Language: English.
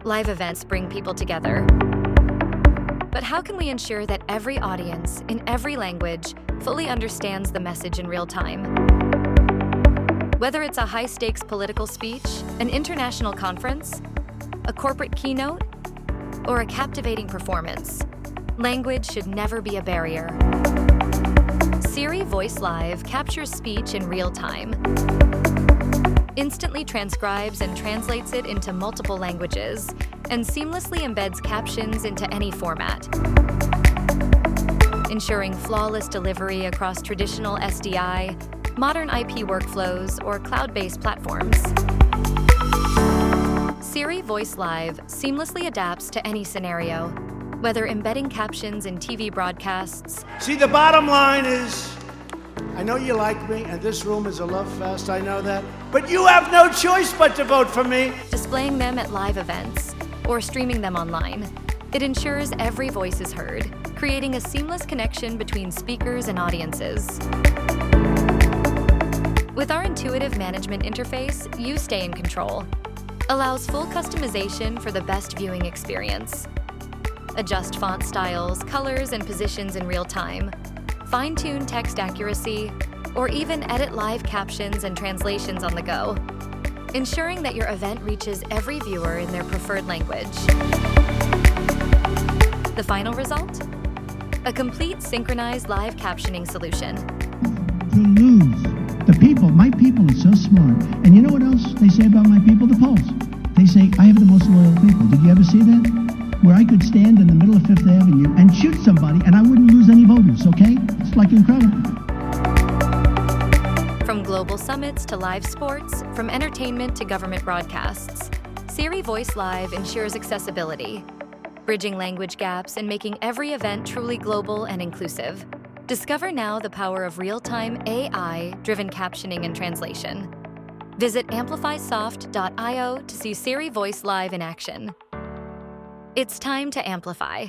live events bring people together. But how can we ensure that every audience, in every language, fully understands the message in real time? Whether it's a high-stakes political speech, an international conference, a corporate keynote, or a captivating performance, language should never be a barrier. Siri Voice Live captures speech in real time, instantly transcribes and translates it into multiple languages, and seamlessly embeds captions into any format, ensuring flawless delivery across traditional SDI, modern IP workflows, or cloud-based platforms. Siri Voice Live seamlessly adapts to any scenario, whether embedding captions in TV broadcasts. See, the bottom line is, I know you like me, and this room is a love fest, I know that, but you have no choice but to vote for me. Displaying them at live events, or streaming them online. It ensures every voice is heard, creating a seamless connection between speakers and audiences. With our intuitive management interface, you stay in control. Allows full customization for the best viewing experience. Adjust font styles, colors, and positions in real time. Fine-tune text accuracy, or even edit live captions and translations on the go, ensuring that your event reaches every viewer in their preferred language. The final result? A complete synchronized live captioning solution. To lose. The people, my people are so smart. And you know what else they say about my people? The polls. They say, I have the most loyal people. Did you ever see that? Where I could stand in the middle of Fifth Avenue and shoot somebody and I wouldn't lose any voters, okay? It's like incredible. From global summits to live sports, from entertainment to government broadcasts, Siri Voice Live ensures accessibility, bridging language gaps and making every event truly global and inclusive. Discover now the power of real-time AI-driven captioning and translation. Visit amplifysoft.io to see Siri Voice Live in action. It's time to amplify.